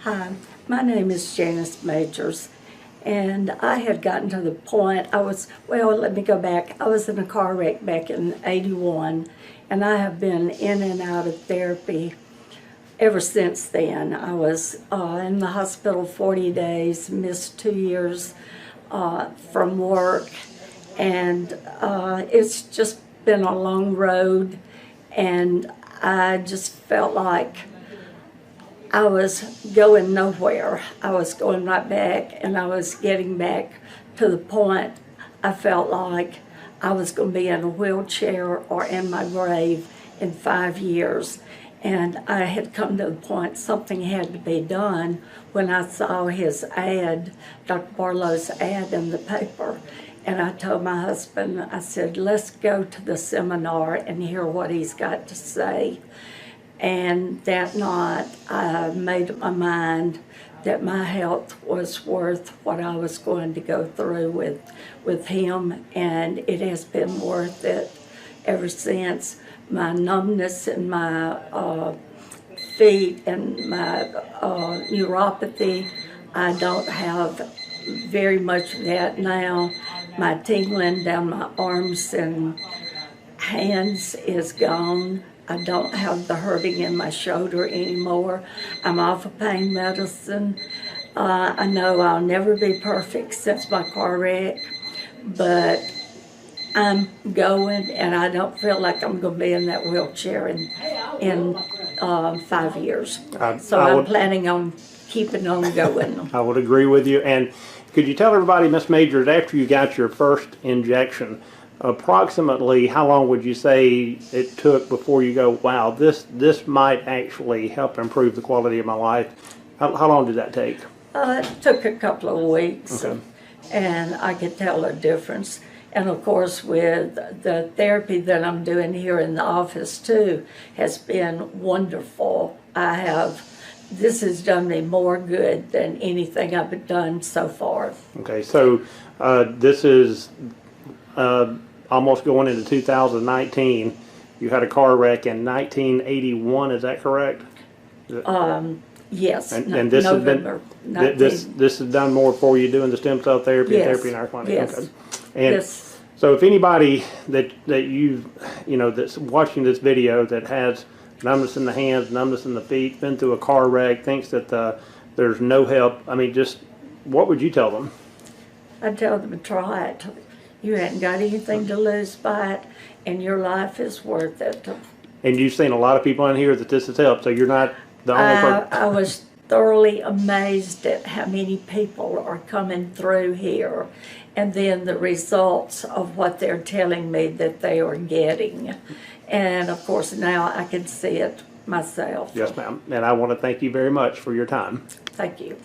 Hi, my name is Janice Majors, and I had gotten to the point, let me go back. I was in a car wreck back in '81, and I have been in and out of therapy ever since then. I was in the hospital 40 days, missed 2 years from work, and it's just been a long road, and I just felt like I was going nowhere. I was going right back, and I was getting back to the point I felt like I was going to be in a wheelchair or in my grave in 5 years. And I had come to the point something had to be done when I saw his ad, Dr. Barlow's ad in the paper. And I told my husband, I said, let's go to the seminar and hear what he's got to say. And that night, I made up my mind that my health was worth what I was going to go through with him, and it has been worth it ever since. My numbness in my feet and my neuropathy, I don't have very much of that now. My tingling down my arms and hands is gone. I don't have the hurting in my shoulder anymore. I'm off of pain medicine. I know I'll never be perfect since my car wreck, but I'm going, and I don't feel like I'm going to be in that wheelchair in 5 years. So I'm planning on keeping on going. I would agree with you. And could you tell everybody, Ms. Majors, after you got your first injection, approximately how long would you say it took before you go, wow, this might actually help improve the quality of my life? How long did that take? It took a couple of weeks, okay. And I could tell a difference. And of course, with the therapy that I'm doing here in the office too, has been wonderful. This has done me more good than anything I've done so far. Okay, so this is almost going into 2019. You had a car wreck in 1981, is that correct? Yes, and this November. This has done more for you doing the stem cell therapy, yes, therapy in our clinic. Yes. Okay. And yes. So if anybody that that's watching this video that has numbness in the hands, numbness in the feet, been through a car wreck, thinks that there's no help, I mean, just what would you tell them? I'd tell them to try it. You hadn't got anything to lose by it, and your life is worth it. And you've seen a lot of people in here that this has helped, so you're not the only person. I was thoroughly amazed at how many people are coming through here, and then the results of what they're telling me that they are getting. And of course now I can see it myself. Yes, ma'am. And I want to thank you very much for your time. Thank you.